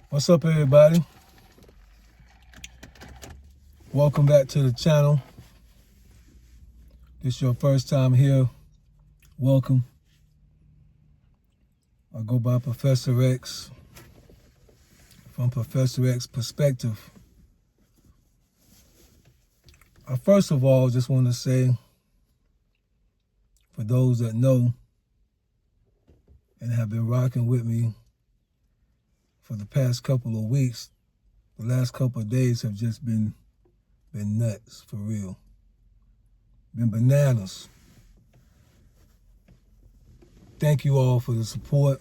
What's up, everybody? Welcome back to the channel. This is your first time here. Welcome. I go by Professor X. From Professor X perspective. I first of all just want to say, for those that know and have been rocking with me for the past couple of weeks, the last couple of days have just been nuts, for real. Been bananas. Thank you all for the support.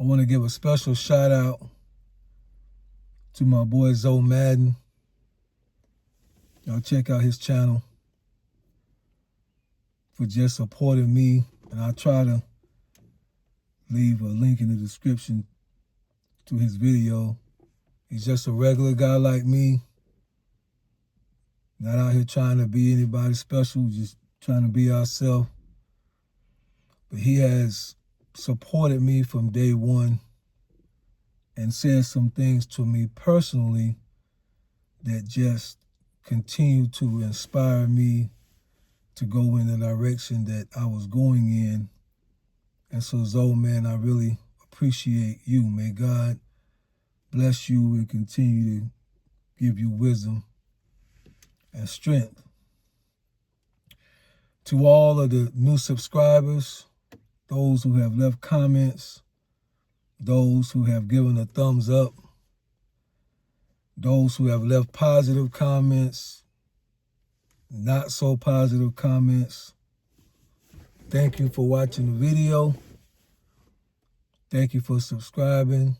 I want to give a special shout out to my boy ZoMadden. Y'all check out his channel for just supporting me. And I'll try to leave a link in the description to his video. He's just a regular guy like me. Not out here trying to be anybody special, just trying to be ourselves. But he has supported me from day one and said some things to me personally that just continue to inspire me to go in the direction that I was going in. And so, Zoe, man, I really appreciate you. May God bless you and continue to give you wisdom and strength. To all of the new subscribers, those who have left comments, those who have given a thumbs up, those who have left positive comments, not so positive comments, thank you for watching the video. Thank you for subscribing.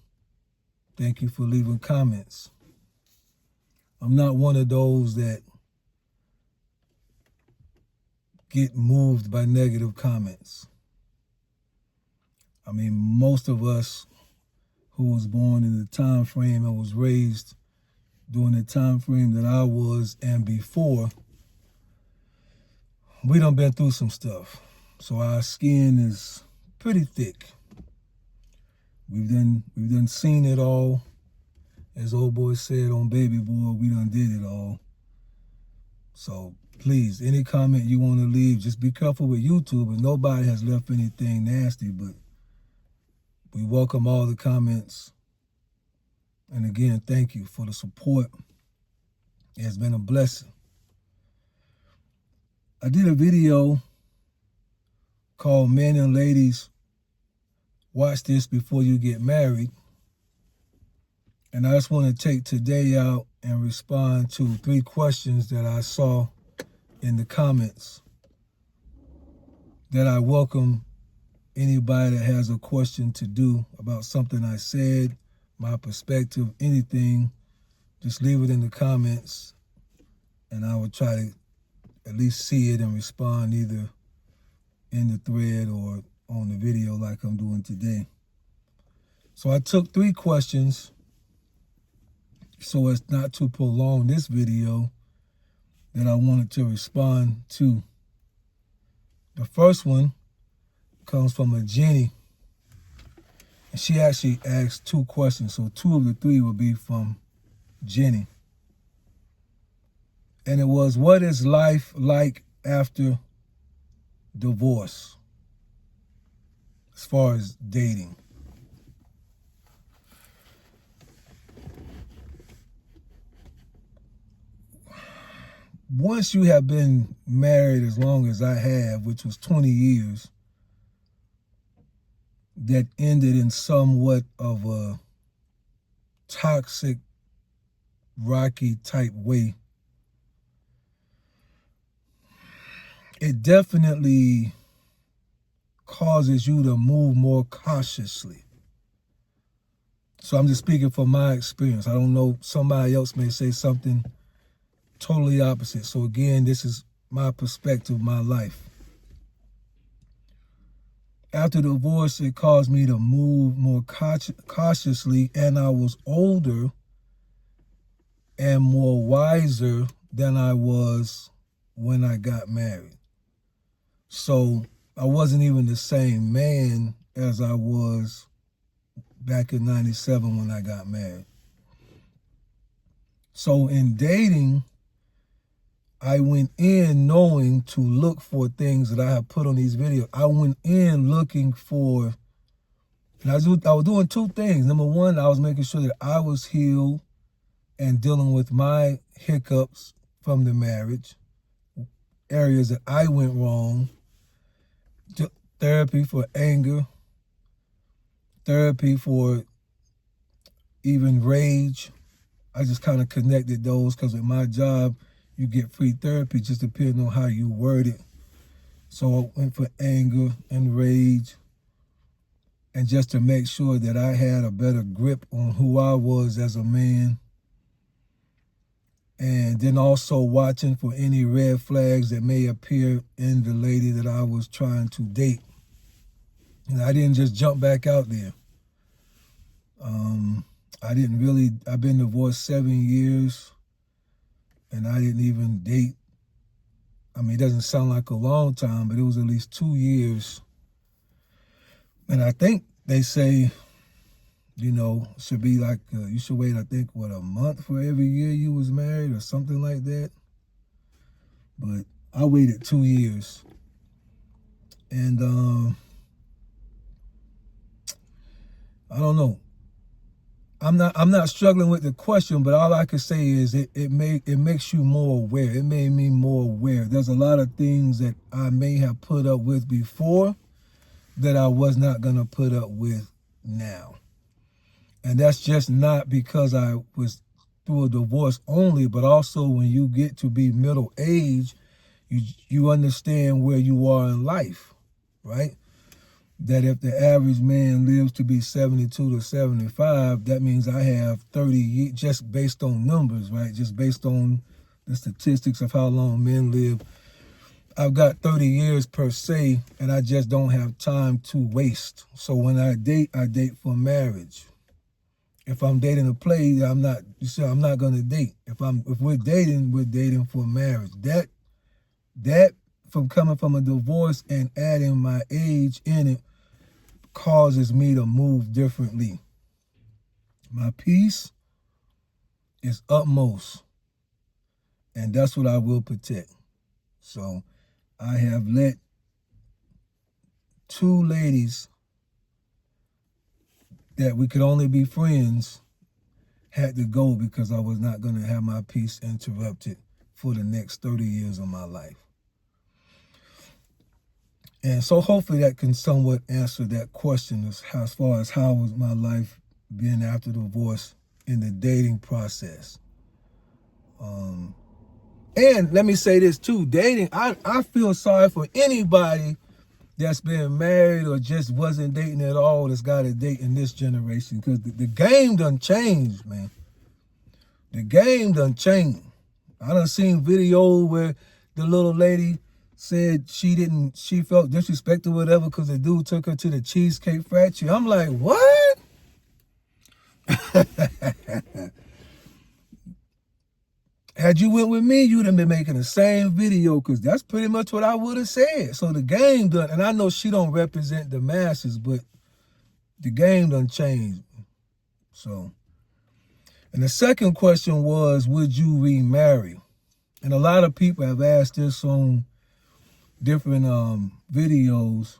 Thank you for leaving comments. I'm not one of those that get moved by negative comments. I mean, most of us who was born in the time frame and was raised during the time frame that I was and before, we done been through some stuff. So our skin is pretty thick. We've done seen it all. As old boy said on Baby Boy, we done did it all. So please, any comment you want to leave, just be careful with YouTube. And nobody has left anything nasty, but we welcome all the comments. And again, thank you for the support. It has been a blessing. I did a video called Men and Ladies, Watch This Before You Get Married. And I just want to take today out and respond to 3 questions that I saw in the comments that I welcome anybody that has a question to do about something I said, my perspective, anything. Just leave it in the comments and I will try to at least see it and respond either in the thread or on the video like I'm doing today. So I took 3 questions so as not to prolong this video that I wanted to respond to. The first one comes from a Jenny, and she actually asked 2 questions, so 2 of the 3 will be from Jenny. And it was, what is life like after divorce as far as dating? Once you have been married as long as I have, which was 20 years, that ended in somewhat of a toxic, rocky type way, it definitely causes you to move more cautiously. So I'm just speaking from my experience. I don't know, somebody else may say something totally opposite. So again, this is my perspective, my life. After the divorce, it caused me to move more cautiously, and I was older and more wiser than I was when I got married. So I wasn't even the same man as I was back in 97 when I got married. So in dating, I went in knowing to look for things that I have put on these videos. I went in looking for, and I was doing two things. Number one, I was making sure that I was healed and dealing with my hiccups from the marriage, areas that I went wrong, therapy for anger, therapy for even rage. I just kind of connected those because with my job, you get free therapy just depending on how you word it. So I went for anger and rage, and just to make sure that I had a better grip on who I was as a man. And then also watching for any red flags that may appear in the lady that I was trying to date. And I didn't just jump back out there. I've been divorced 7 years, and I didn't even date. I mean, it doesn't sound like a long time, but it was at least 2 years. And I think they say, should be like, you should wait, I think, a month for every year you was married or something like that. But I waited 2 years. And I don't know. I'm not struggling with the question, but all I can say is it makes you more aware. It made me more aware. There's a lot of things that I may have put up with before that I was not going to put up with now. And that's just not because I was through a divorce only, but also when you get to be middle age, you understand where you are in life, right? That if the average man lives to be 72 to 75, that means I have 30 years, just based on numbers, right? Just based on the statistics of how long men live. I've got 30 years per se, and I just don't have time to waste. So when I date for marriage. If I'm dating a play, I'm not going to date. If we're dating for marriage. That from coming from a divorce and adding my age in it causes me to move differently. My peace is utmost, and that's what I will protect. So I have let 2 ladies that we could only be friends had to go because I was not going to have my peace interrupted for the next 30 years of my life. And so hopefully that can somewhat answer that question as far as how was my life being after divorce in the dating process. And let me say this too, dating, I feel sorry for anybody that's been married or just wasn't dating at all that's got to date in this generation, because the game done changed, man. The game done changed. I done seen videos where the little lady said she felt disrespected or whatever because the dude took her to the Cheesecake Factory. I'm like, what? Had you went with me, you'd have been making the same video, because that's pretty much what I would have said. So the game done, and I know she don't represent the masses, but the game done changed. So, and the second question was, would you remarry? And a lot of people have asked this on different videos.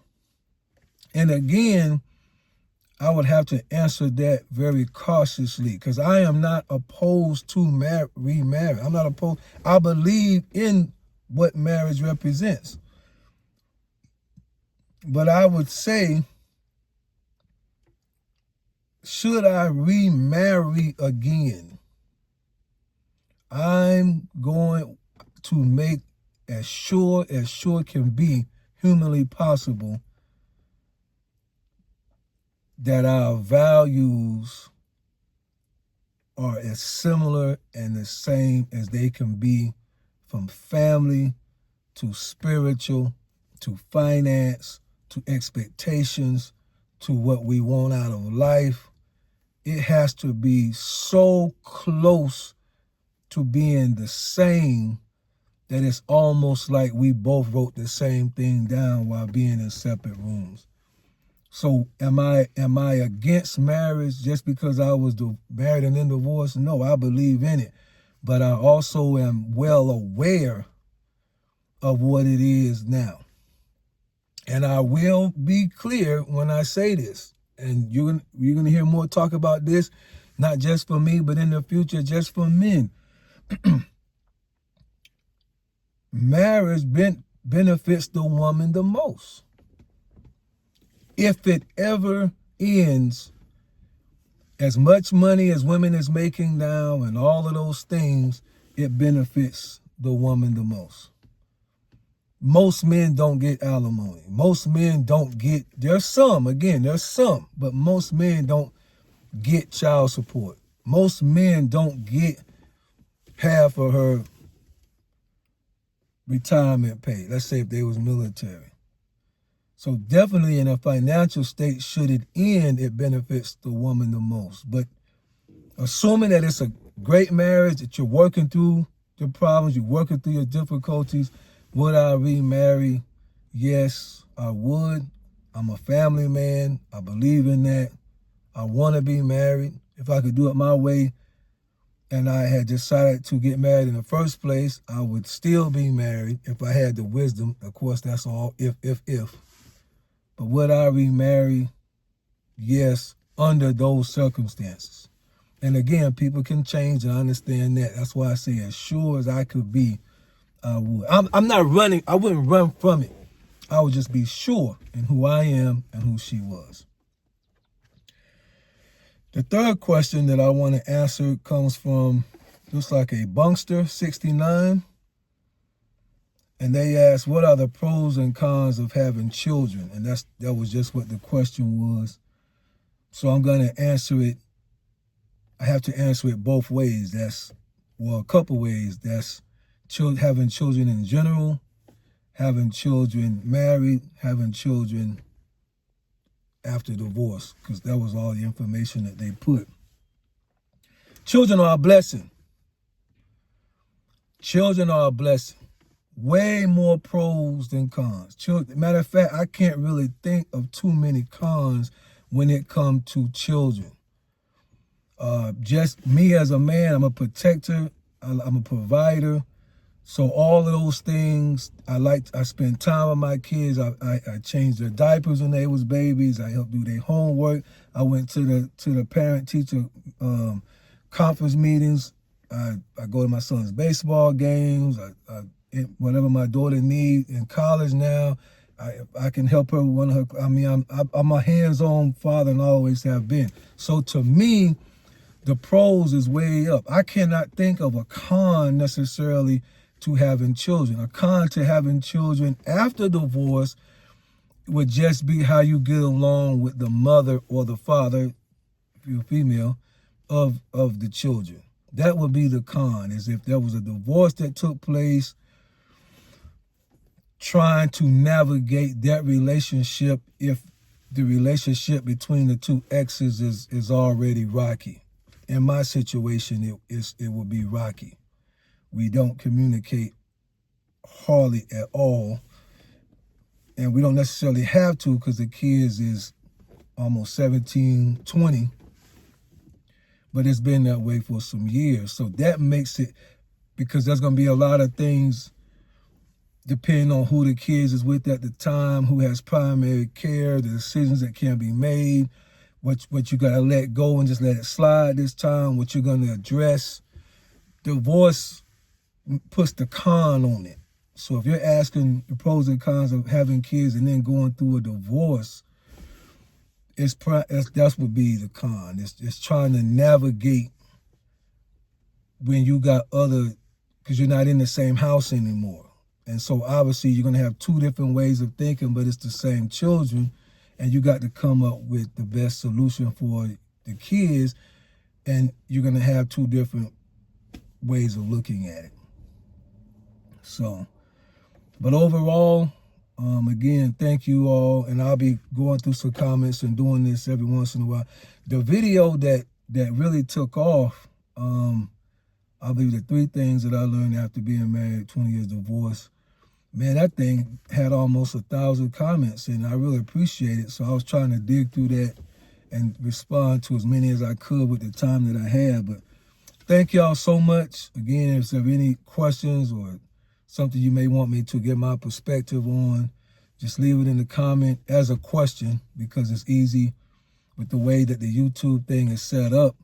And again, I would have to answer that very cautiously, because I am not opposed to remarry. I'm not opposed. I believe in what marriage represents. But I would say, should I remarry again? I'm going to make as sure can be humanly possible that our values are as similar and the same as they can be, from family to spiritual to finance to expectations to what we want out of life. It has to be so close to being the same that it's almost like we both wrote the same thing down while being in separate rooms. So am I against marriage just because I was married and then divorced? No, I believe in it. But I also am well aware of what it is now. And I will be clear when I say this. And you're gonna hear more talk about this, not just for me, but in the future, just for men. Marriage benefits the woman the most. If it ever ends, as much money as women is making now and all of those things, it benefits the woman the most. Most men don't get alimony. Most men don't get, there's some, but most men don't get child support. Most men don't get half of her retirement pay. Let's say if they was military. So definitely in a financial state, should it end, it benefits the woman the most. But assuming that it's a great marriage, that you're working through your problems, you're working through your difficulties, would I remarry? Yes, I would. I'm a family man. I believe in that. I want to be married. If I could do it my way and I had decided to get married in the first place, I would still be married if I had the wisdom. Of course, that's all if. But would I remarry? Yes, under those circumstances. And again, people can change, and I understand that. That's why I say as sure as I could be, I would. I'm not running. I wouldn't run from it. I would just be sure in who I am and who she was. The third question that I want to answer comes from just like a Bunkster 69. And they asked, what are the pros and cons of having children? And that was just what the question was. So I'm going to answer it. I have to answer it both ways. A couple ways. That's having children in general, having children married, having children after divorce, because that was all the information that they put. Children are a blessing. Children are a blessing. Way more pros than cons. Matter of fact, I can't really think of too many cons when it comes to children. Just me as a man, I'm a protector, I'm a provider. So all of those things, I spend time with my kids. I changed their diapers when they was babies. I helped do their homework. I went to the parent-teacher conference meetings. I go to my son's baseball games. Whatever my daughter needs in college now, I can help her with one of her. I mean, I'm a hands-on father and always have been. So to me, the pros is way up. I cannot think of a con necessarily to having children. A con to having children after divorce would just be how you get along with the mother or the father, if you're female, of the children. That would be the con, is if there was a divorce that took place, trying to navigate that relationship if the relationship between the two exes is already rocky. In my situation, it would be rocky. We don't communicate hardly at all, and we don't necessarily have to because the kids is almost 17, 20, but it's been that way for some years. So that makes it, because there's going to be a lot of things depending on who the kids is with at the time, who has primary care, the decisions that can be made, what you got to let go and just let it slide this time, what you're going to address. Divorce puts the con on it. So if you're asking the pros and cons of having kids and then going through a divorce, that's would be the con. It's trying to navigate when you got because you're not in the same house anymore. And so obviously you're going to have two different ways of thinking, but it's the same children, and you got to come up with the best solution for the kids, and you're going to have two different ways of looking at it. So, but overall, again, thank you all, and I'll be going through some comments and doing this every once in a while. The video that really took off, I believe the 3 things that I learned after being married, 20 years divorce. man, that thing had almost 1,000 comments, and I really appreciate it. So I was trying to dig through that and respond to as many as I could with the time that I had. But thank y'all so much. Again, if there are any questions or something you may want me to get my perspective on, just leave it in the comment as a question, because it's easy with the way that the YouTube thing is set up.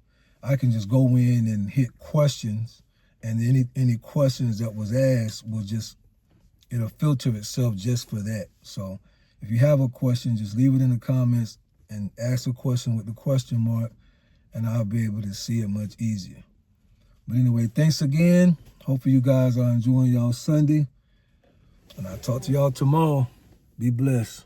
I can just go in and hit questions, and any questions that was asked will just, it'll filter itself just for that. So if you have a question, just leave it in the comments and ask a question with the question mark, and I'll be able to see it much easier. But anyway, thanks again. Hopefully you guys are enjoying y'all Sunday, and I'll talk to y'all tomorrow. Be blessed.